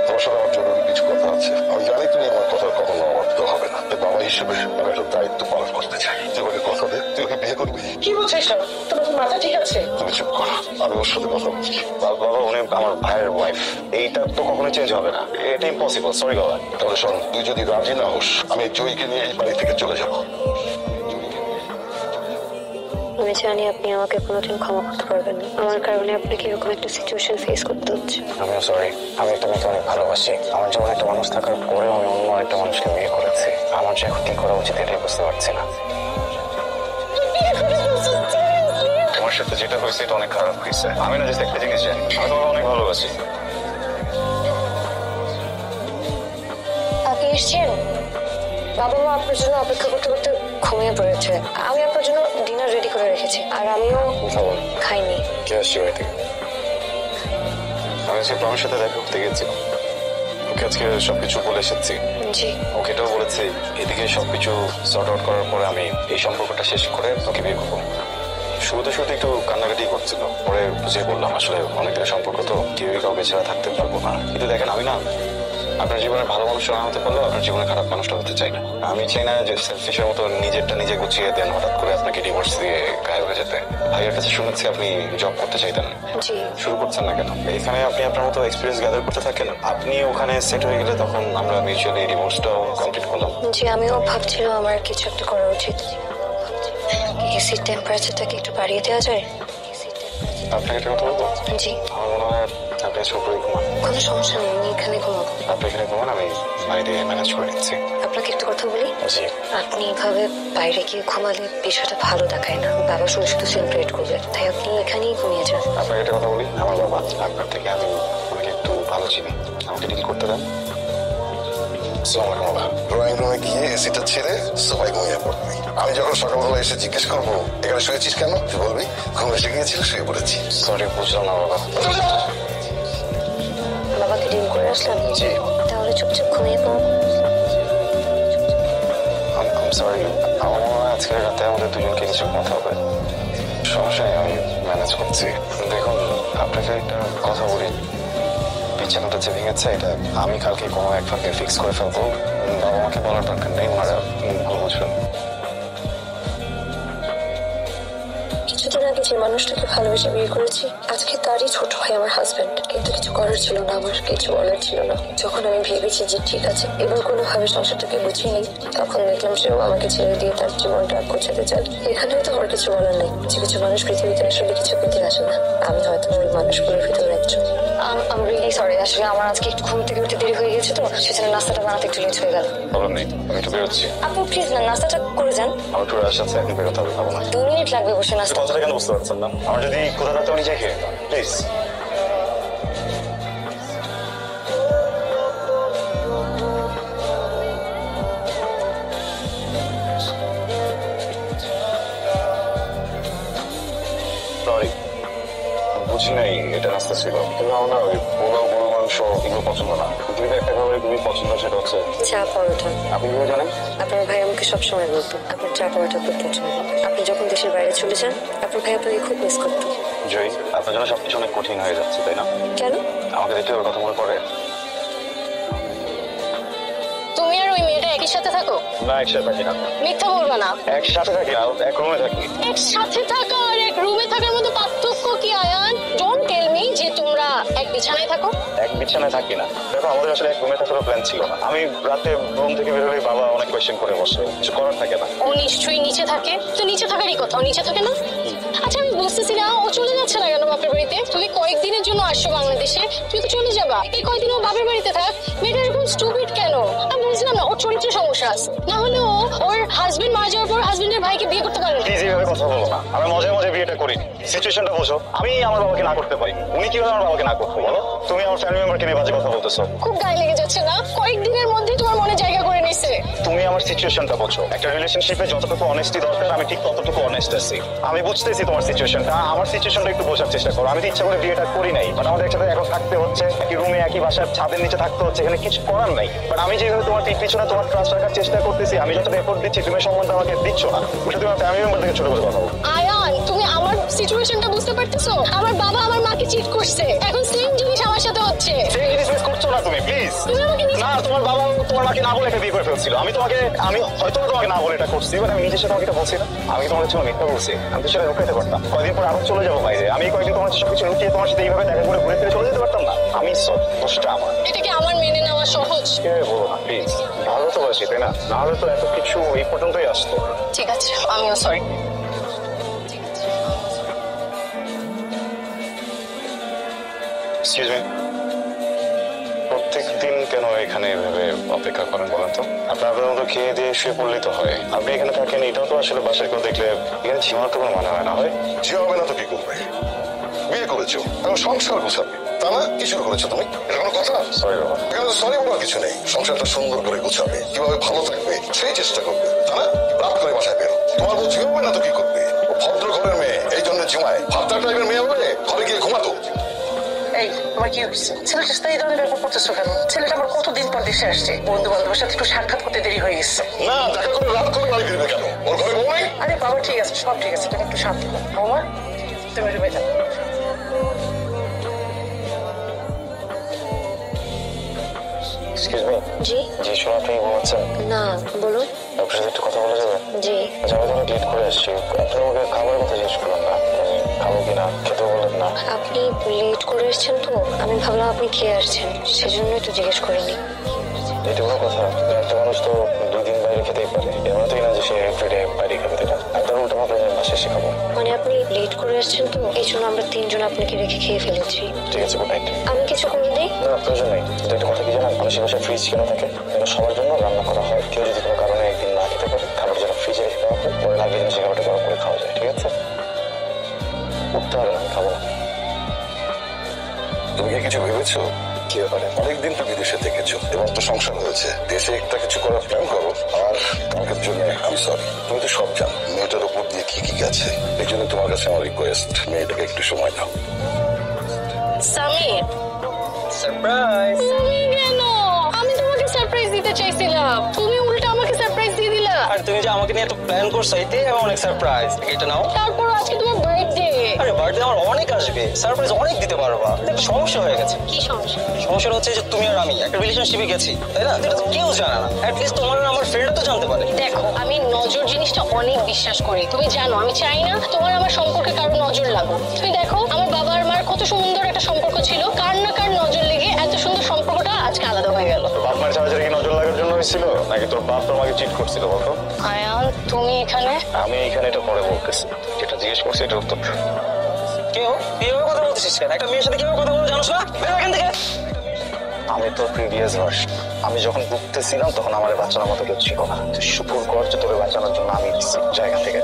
তোমার সাথে আমার জরুরি কিছু কথা আছে। আমি জানি তুমি আমার কথা কখনো অমানতে হবে না, তাই বাবা হিসেবে আমি একটা দায়িত্ব পালন করতে চাই। তুই আমাকে কথা দে, তুই ওকে বিয়ে করবি। কি বলছো এসব? তোমার কি মাথা ঠিক আছে? তুমি চুপ করো, আমি ওর সাথে কথা বলছি। বাবা উনি আমার ভাইয়ের ওয়াইফ, এইটা তো কখনো চেঞ্জ হবে না, এটা ইম্পসিবল। সরি বাবা। তাহলে শোন, তুই যদি রাজি না হোস আমি জয়ীকে নিয়ে এই বাড়ি থেকে চলে যাবো। আমি জানি আপনি আমাকে কোনোদিন ক্ষমা করতে পারবেন না। আমার কারণে আপনাকে এরকম একটা সিচুয়েশন ফেস করতে হচ্ছে। আমিও সরি। আমি একটা মেয়েকে অনেক ভালোবাসি। আমার জীবনে একটা মানুষ থাকার পরেও আমি অন্য একটা মানুষকে বিয়ে করেছি। আমার যে এখন কি করা উচিত এটাই বুঝতে পারছি না। তোমার সাথে যেটা হয়েছে এটা অনেক খারাপ হয়েছে। আমি না জাস্ট একটা জিনিস জানি, আমি তোমাকে অনেক ভালোবাসি। আপনি এসছেন? বাবা মা আপনার জন্য অপেক্ষা করতে করতে ঘুমিয়ে পড়েছে। আমি আপনার জন্য ডিনার রেডি করে রেখেছি, আর আমিও খাইনি। কে আসছি বাড়ি থেকে? আমি আজকে প্রমের সাথে দেখা করতে গেছি। ওকে আজকে সবকিছু বলে এসেছি। জি। ওকে এটাও বলেছি এদিকে সবকিছু সর্ট আউট করার পরে আমি এই সম্পর্কটা শেষ করে তোকে বিয়ে করবো। শুরুতে একটু কান্নাকাটি করছিল, পরে বুঝে বললাম আসলে অনেক দিনের সম্পর্ক তো কেউই কাউকে ছাড়া থাকতে পারবো না। কিন্তু দেখেন আমি না আপনার জীবনের ভালো মানুষটা না হতে পারলেও আপনার জীবনে খারাপ মানুষটা হতে চাই না। আমি চাই না যে সেলফিশের মতো নিজেরটা নিজে গুছিয়ে দেন হঠাৎ করে আপনাকে ডিভোর্স দিয়ে গায়েব হয়ে যেতে। ভাইয়ের কাছে শুনেছি আপনি জব করতে চাইতেন, জি। শুরু করছেন না কেন? এখানে আপনি আপনার মতো এক্সপিরিয়েন্স গ্যাদার করতে থাকেন। আপনি ওখানে সেট হয়ে গেলে তখন আমরা মিউচুয়ালি ডিভোর্সটাও কমপ্লিট করলাম। জি, আমিও ভাবছিলাম আমার কিছু একটা করা উচিত। এসির টেম্পারেচারটাকে একটু বাড়িয়ে দেওয়া যায়? আপনাকে একটা কথা বলবো? জি। আমার মনে হয় আপনি ছোটই ঘুমান। কোনো সমস্যা নেই, আমি এখানে ঘুমাবো। আপনি এখানে ঘুমান, আমি বাইরে ম্যানেজ করে নিচ্ছি। আপনাকে একটা কথা বলি, জি। আপনি এভাবে বাইরে গিয়ে ঘুমালে বিষয়টা ভালো দেখায় না। বাবা শুধু শুধু সেলিব্রেট করবে, তাই আপনি এখানেই ঘুমিয়ে যান। আপনাকে একটা কথা বলি, আমার বাবা আপনার থেকে আমি ওনাকে একটু ভালো চিনি, আমাকে ডিল করতে দেন। আসসালামু আলাইকুম বাবা। ড্রয়িং রুমে গিয়ে এসিটা ছেড়ে সবাই ঘুমিয়ে পড়বি। আমি যখন সকালবেলা এসে জিজ্ঞেস করবো এখানে শুয়েছিস কেন, তুই বলবি ঘুম এসে গিয়েছিল, শুয়ে পড়েছি। সরি, বুঝলাম না বাবা। বাবাকে ডিল করে আসলাম। জি। তাহলে চুপচাপ ঘুমিয়ে পড়ো। সরি, আমার মনে হয় আজকের রাতে আমাদের দুজনকে কিছু কথা হবে। সমস্যা নেই, আমি ম্যানেজ করছি। দেখুন আপনাকে একটা কথা বলি, বিছানাটা যে ভেঙেছে এটা আমি কালকে কোনো এক ফাঁকে ফিক্স করে ফেলবো। বাবা মাকে বলার দরকার নেই, ওনারা ভালো বুঝবেন। কিছুদিন আগে যে মানুষটাকে ভালোবেসে বিয়ে করেছি, আজকে তারই ছোট ভাই আমার হাজবেন্ড। কিন্তু কিছু করার ছিল না, আমার কিছু বলার ছিল না। যখন আমি ভেবেছি যে ঠিক আছে এবার কোনোভাবে সংসারটাকে গুছিয়ে নিই, তখন দেখলাম সেও আমাকে ছেড়ে দিয়ে তার জীবনটা গোছাতে চায়। এখানে তো আমার কিছু বলার নেই। কিছু কিছু মানুষ পৃথিবীতে আসলে কিছু পেতে আসে না। আমি হয়তো ওই মানুষগুলোর ভিতরে একজন। I'm really sorry, আসলে আমার আজকে একটু ঘুম থেকে উঠতে দেরি হয়ে গেছে তো, সেজন্য নাস্তাটা বানাতে একটু লেট হয়ে গেল। প্রবলেম নেই, আমি একটু বেরোচ্ছি। আপনি প্লিজ না নাস্তাটা করে যান। আমার একটু রাশ আছে, এখন বেরোতে হবে, খাবো না। 2 মিনিট লাগবে বসে নাস্তা। কথাটা কেন বুঝতে পারছেন না? আমার যদি কোথা থাকতে নিজে খেয়ে প্লিজ। সরি, বুঝি নাই এটা নাস্তা ছিল। কিন্তু আমার না ওই পোলাও, গরু মাংস এগুলো পছন্দ না। পৃথিবীতে একটা খাবারের খুবই পছন্দ, সেটা হচ্ছে চা পরোটা। আপনি কি জানেন? আপনার ভাই আমাকে সবসময় বলতো আপনার চা পরোটা খুব পছন্দ। আপনি যখন দেশের বাইরে চলে যান আপনার ভাই আপনাকে খুব মিস করতো। জয়ী, আপনার জন্য সবকিছু অনেক কঠিন হয়ে যাচ্ছে, তাই না? কেন? আমাকে দেখতে ওর কথা মনে পড়ে। তুমি আর ওই মেয়েটা একই সাথে থাকো? না, একসাথে থাকি না। মিথ্যা বলবা না। একসাথে থাকি না, এক রুমে থাকি। একসাথে থাকা আর এক রুমে থাকার মধ্যে পার্থক্য কি আয়ান? ডোন্ট টেল মি যে তোমরা এক বিছানায় থাকো। এক বিছানায় থাকি না। দেখো আমাদের আসলে এক রুমে থাকার প্ল্যান ছিল না। আমি রাতে রুম থেকে বেরোলে বাবা অনেক কোয়েশ্চেন করে বসে, কিছু করার থাকে না। ও নিশ্চয়ই নিচে থাকে। তো নিচে থাকারই কথা, ও নিচে থাকে না? আচ্ছা আমি বুঝতেছি না ও চলে যাচ্ছে না কেন বাপের বাড়িতে? তুমি কয়েকদিনের জন্য আসছো বাংলাদেশে, তুমি তো চলে যাবা। এই কয়েকদিন ও বাপের বাড়িতে থাক। মেয়েটা এরকম স্টুপিড কেন? আমি বুঝলাম না, ওর চরিত্রের সমস্যা আছে। না হলে ও ওর হাজবেন্ড মারা যাওয়ার পর হাজবেন্ডের ভাইকে বিয়ে করতে পারে না। প্লিজ এইভাবে কথা বলো না। আমরা মজায় মজায় বিয়েটা করি। সিচুয়েশনটা বোঝো। আমি আমার বাবাকে না করতে পারি, উনি কিভাবে আমার বাবাকে না করতে বলো? তুমি আমার ফ্যামিলি মেম্বারকে নিয়ে বাজে কথা বলতেছো। খুব গায়ে লেগে যাচ্ছে না? কয়েকদিনের মধ্যেই তোমার মনে জায়গা করে নিছে। তুমি আমার সিচুয়েশনটা বোঝো। একটা রিলেশনশিপে যতটুকু অনেস্টি দরকার আমি ঠিক ততটুকু অনেস্ট আছি। আমি বুঝতেছি তোমার সিচুয়েশনটা, আমার সিচুয়েশনটা একটু বোঝার চেষ্টা করো। আমি তো ইচ্ছা করে বিয়েটা করি নাই, বাট আমাদের একসাথে এখন থাকতে হচ্ছে, একই রুমে একই বাসার ছাদের নিচে থাকতে হচ্ছে, এখানে কিছু করার নাই। বাট আমি যেভাবে তোমার পিছনে তোমার ট্রাস্ট রাখার চেষ্টা করতেছি, আমি যতটা এফোর্ট দিচ্ছি তুমি সম্বন্ধে আমাকে দিচ্ছ না। ওটা তুমি আমার ফ্যামিলি মেম্বার থেকে ছোট করে কথা বলো। আয়ান, তুমি আমার সিচুয়েশনটা বুঝতে পারতেছো? আমার বাবা আমার মাকে চিট করছে। এখন সেম হচ্ছে? সিরিয়াসলি করছো না তুমি প্লিজ। তুমি আমাকে না, তোমার বাবা তোমার মাকে না বলে একটা বিয়ে করে ফেলছিল। আমি হয়তো তোমাকে না বলে এটা করছি, বাট আমি নিজের সাথে তোমাকে এটা বলছি না। আমি তোমার জন্য মিথ্যা বলছি, আমি তো সেটা রুখাইতে পারতাম। কয়দিন পর আবার চলে যাবো বাইরে। আমি কয়েকদিন তোমার সবকিছু লুকিয়ে তোমার সাথে এইভাবে দেখা করে ঘুরে ফিরে চলে যেতে পারতাম না। আমি দোষটা আমার। এটা কি আমার মেনে নেওয়া সহজ? বলো না প্লিজ, ভালো তো বাসি তাই না? নাহলে তো এত কিছু এই পর্যন্তই আসতো। ঠিক আছে, আমিও সরি। এক্সকিউজ মি, প্রত্যেকদিন কেন এখানে এভাবে অপেক্ষা করেন বলেন তো? আপনার মতো খেয়ে দিয়ে শুয়ে পড়লেই তো হয়। আপনি এখানে থাকেন, এটাও তো আসলে বাসায় কেউ দেখলে এখানে ঝিমানোর তো কোনো মানে হয় না। হয় যে হবে না তো কি করবে? বিয়ে করেছো, এখন সংসার গোছাবে, তা না? কি শুরু করেছো তুমি? এটা কোনো কথা? সরি বাবা। এখানে তো সরি বলার কিছু নেই। সংসারটা সুন্দর করে গোছাবে, কিভাবে ভালো থাকবে সেই চেষ্টা করবে, তা না? রাত করে বাসায় বেরো। তোমার বউ ঝিমাবে না তো কি করবে? ও ভদ্র ঘরের মেয়ে, এই জন্য ঝিমায়। ভাবতা টাইপের মেয়ে হলে ঘরে গিয়ে ঘুমাতো। এই তোমার কি হচ্ছে? ছেলেটার সাথে এই ধরনের ব্যাপার করতেছো কেন? ছেলেটা আমার কতদিন পর দেশে আসছে, বন্ধু বান্ধবের সাথে একটু সাক্ষাৎ করতে দেরি হয়ে গেছে। না, দেখা করে রাত করে বাড়ি ফিরবে কেন? ওর ঘরে বউ নেই? আরে বাবা ঠিক আছে, সব ঠিক আছে, তুমি একটু শান্ত হও। বৌমা তুমি রুমে যাও। Excuse me. জি জি শোনো, আপনি ঘুমাচ্ছেন? না, বলুন। আপনার সাথে একটু কথা বলা যাবে? জি আচ্ছা, আমি তো অনেক লেট করে আসছি। আপনি আমাকে খাবারের কথা জিজ্ঞেস করলেন না, মানে খাবো কিনা খেতেও বললেন না। আপনি লেট করে এসেছেন তো আমি ভাবলাম আপনি খেয়ে আসছেন, সেজন্যই তো জিজ্ঞেস করিনি। এটা কোনো কথা? একটা মানুষ তো 2 দিন বাইরে খেতেই পারে, এমন তোই না যে সে এভরিডে বাইরে খাবে। এটা আপনার উল্টা ভাবে বাসে শেখাবো। মানে আপনি লেট করে এসেছেন তো এই জন্য আমরা 3 জন আপনাকে রেখে খেয়ে ফেলেছি। ঠিক আছে, গুড নাইট। আমি কিছু করে দিই? না, প্রয়োজন নেই। কিন্তু একটা কথা কি জানেন, মানুষের বাসায় ফ্রিজ কেন থাকে? যেন সবার জন্য রান্না করা হয়। কেউ যদি কোনো কারণে একদিন না খেতে পারে, খাবার যেন ফ্রিজে রেখে দেওয়া হয়, পরে লাগিয়ে দিন সে খাবারটা গরম করে খাওয়া যায়। ঠিক আছে? উঠতে হবে না, আমি খাবো না। তুমি কি কিছু ভেবেছো? কি ব্যাপারে? অনেকদিন তো বিদেশে থেকেছো, এবার তো সংসার হয়েছে, দেশে একটা কিছু করার প্ল্যান করো। আর কালকের জন্য আমি সরি, তুমি তো সব জানো মেয়েটার উপর দিয়ে কি কি গেছে। এই জন্য তোমার কাছে আমার রিকোয়েস্ট, মেয়েটাকে একটু সময় দাও। সামির, সারপ্রাইজ। তুমি কেন? আমি তোমাকে সারপ্রাইজ দিতে চাইছিলাম, তুমি উল্টা আমাকে সারপ্রাইজ দিয়ে দিলা। আর তুমি যে আমাকে নিয়ে এত প্ল্যান করছো, এতেই আমি অনেক সারপ্রাইজ। এটা নাও। তারপর আজকে তোমার বার্থডে। আরে বার্থডে আমার অনেক আসবে, সারপ্রাইজ অনেক দিতে পারবা। একটা সমস্যা হয়ে গেছে। কি সমস্যা? সমস্যাটা হচ্ছে যে তুমি আর আমি একটা রিলেশনশিপে গেছি, তাই না? এটা তো কেউ জানে না, অ্যাটলিস্ট তোমার আর আমার ফ্রেন্ড তো জানতে পারে। দেখো, আমি নজর জিনিসটা অনেক বিশ্বাস করি, তুমি জানো। আমি চাই না তোমার আমার সম্পর্কে কারো নজর লাগুক। তুমি দেখো, আমার বাবা আর মার কত সুন্দর একটা সম্পর্ক ছিল, কার না কার নজর লেগে এত সুন্দর সম্পর্কটা আজকে আলাদা হয়ে গেল। তোর বাপ মায়ের চাচারে কি নজর লাগার জন্য হয়েছিল, নাকি তোর বাপ তোমাকে চিট করছিল বলতো? আয়ান, তুমি এখানে? আমি এইখানে এটা পরে বলতেছি, যেটা জিজ্ঞেস করছি এটার উত্তর। কেউ কিভাবে কথা বলতেছিস কেন? একটা মেয়ের সাথে কিভাবে কথা বলতে জানোস না? বেরো এখান থেকে। আমি তোর প্রিভিয়াস ভার্সন। আমি যখন ভুগতেছিলাম তখন আমার বাঁচানোর মতো কেউ ছিল না। তুই শুকুর কর যে তোকে বাঁচানোর জন্য আমি এসেছি জায়গা থেকে।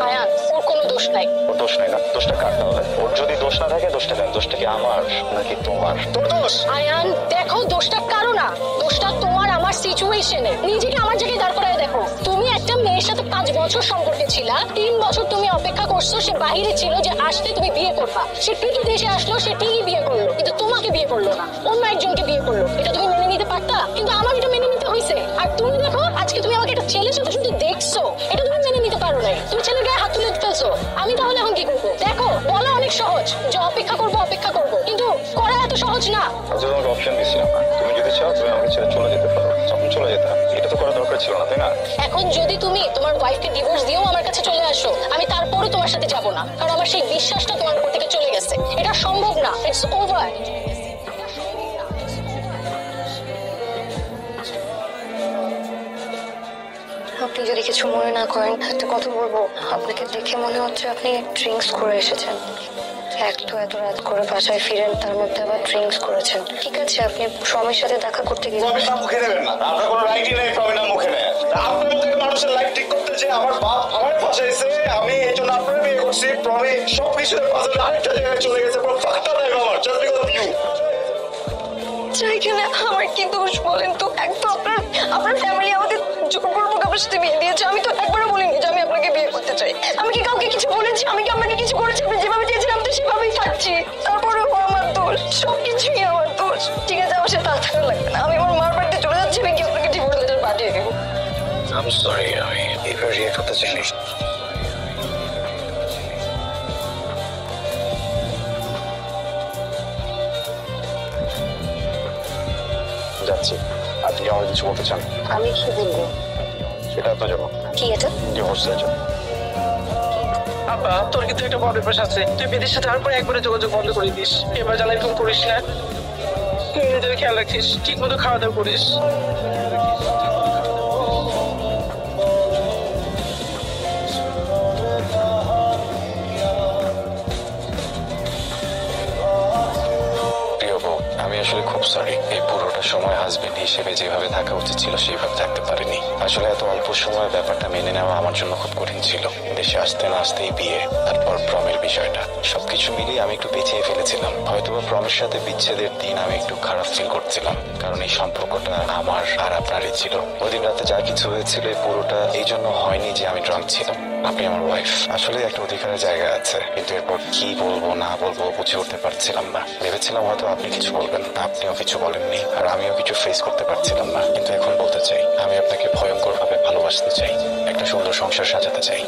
আয়ান, ওর কোনো দোষ নাই। ওর দোষ নাই না? দোষটা কার তাহলে? ওর যদি দোষ না থাকে দোষটা কেন? দোষটা কি আমার নাকি তোমার? তোর দোষ। আয়ান দেখো, দোষটা কারো না, দোষটা তোমার আমার সিচুয়েশনে। নিজেকে আমার জায়গায় দাঁড় করায় দেখো। তুমি একটা মেয়ের সাথে 5 বছর সম্পর্কে ছিলা, 3 বছর তুমি অপেক্ষা করছো, সে বাহিরে ছিল যে আসলে তুমি বিয়ে করবা। সে ঠিকই দেশে আসলো, সে ঠিকই বিয়ে করলো, কিন্তু তোমাকে বিয়ে করলো না, অন্য একজনকে বিয়ে করলো। এটা তুমি মেনে নিতে পারতা, কিন্তু আমার এটা মেনে নিতে হয়েছে। আর তুমি দেখো, আজকে তুমি আমাকে একটা ছেলের সাথে শুধু দেখছো, এটা তুমি মেনে নিতে পারো নাই। তুমি ছেলের গায়ে হাত তুলে ফেলছো। আমি তাহলে এখন কি করবো? দেখো, বলা অনেক সহজ যে অপেক্ষা করবো, কিন্তু করা এত সহজ না। আমি তো তোমাকে অপশন দিচ্ছিলাম না। তুমি যদি চাও তুমি আমাকে ছেড়ে চলে যেতে পারো, তখন চলে যেতাম। এটা তো করা দরকার ছিল না, তাই না? এখন যদি তুমি তোমার ওয়াইফকে ডিভোর্স দিয়েও আমার কাছে চলে আসো, আমি তারপরও তোমার সাথে যাব না, কারণ আমার সেই বিশ্বাসটা তোমার উপর থেকে চলে গেছে। এটা সম্ভব না, ইটস ওভার। আপনি যদি কিছু মনে না করেন একটা কথা বলবো। আপনাকে দেখে মনে হচ্ছে আপনি ড্রিঙ্কস করে এসেছেন। এক তো এত রাত করে বাসায় ফিরেন, তার মধ্যে আবার ড্রিঙ্কস করেছেন। ঠিক আছে, আপনি স্বামীর সাথে দেখা করতে গেলেন। প্রমিস নাম মুখে নেবেন না, আপনার কোনো রাইটই নেই প্রমিস নাম মুখে নেয়। আপনার মতো একটা মানুষের লাইফ ঠিক করতে যে আমার বাপ আমার ফাঁসাইছে, আমি এই জন্য আপনার বিয়ে করছি। প্রমিস সবকিছুতে ফাঁসাতে আরেকটা জায়গায় চলে গেছে, পুরো ফাঁকটা দেয় আমার জাস্ট বিকজ অফ ইউ। এখানে আমার কি দোষ বলেন তো? এক তো আপনার ফ্যামিলি আমাকে জোরপূর্বক আপনার সাথে বিয়ে দিয়েছে। আমি তো একবারও বলিনি যে আমি আপনাকে বিয়ে করতে চাই। আমি কি কাউকে কিছু বলেছি? আমি কি আপনাকে কিছু করেছি? আপনি যেভাবে চেয়েছেন আমি তো সেভাবেই থাকছি। তারপরেও আমার দোষ, সবকিছুই আমার দোষ। ঠিক আছে, আমার সাথে আর থাকা লাগবে না। আমি আমার মার বাড়িতে চলে যাচ্ছি, আমি কি আপনাকে ডিভোর্স লেটার পাঠিয়ে দেবো। আই এম সরি, আমি এভাবে রিয়েক্ট করতে চাইনি। যাচ্ছি। আপনি কি আমার কিছু বলতে চান? আমি কি বলবো? সেটা তো যাবো কি এটা? ডিভোর্সের জন্য। আব্বা তোর কিন্তু একটা বড় অভ্যাস আছে, তুই বিদেশ সাথে আর পরে একবারে যোগাযোগ বন্ধ করে দিস। এবার জানা এরকম করিস না, তুই নিজের খেয়াল রাখিস, ঠিক মতো খাওয়া দাওয়া করিস। প্রিয় বউ, আমি আসলে খুব সরি। এই পুরোটা সময় হাজবেন্ড হিসেবে যেভাবে থাকা উচিত ছিল সেইভাবে থাকতে পারিনি। আসলে এত অল্প সময় ব্যাপারটা মেনে নেওয়া আমার জন্য খুব কঠিন ছিল। দেশে আসতে না আসতেই বিয়ে, তারপর প্রমের বিষয়টা, সবকিছু মিলিয়ে আমি একটু পেছিয়ে ফেলেছিলাম। হয়তোবা প্রমের সাথে বিচ্ছেদের দিন আমি একটু খারাপ ফিল করছিলাম, কারণ এই সম্পর্কটা আমার আর আপনারই ছিল। ওই দিন রাতে যা কিছু হয়েছিল এই পুরোটা এই জন্য হয়নি যে আমি ড্রাঙ্ক ছিলাম। আপনি আমার ওয়াইফ, আসলে একটা অধিকারের জায়গা আছে, কিন্তু এরপর কি বলবো না বলবো বুঝে উঠতে পারছিলাম না। ভেবেছিলাম হয়তো আপনি কিছু বলবেন, আপনিও কিছু বলেননি, আর আমিও কিছু ফেস করতে পারছিলাম না। কিন্তু এখন বলতে চাই, আমি আপনাকে ভয়ঙ্কর ভাবে ভালোবাসতে চাই, একটা সুন্দর সংসার সাজাতে চাই।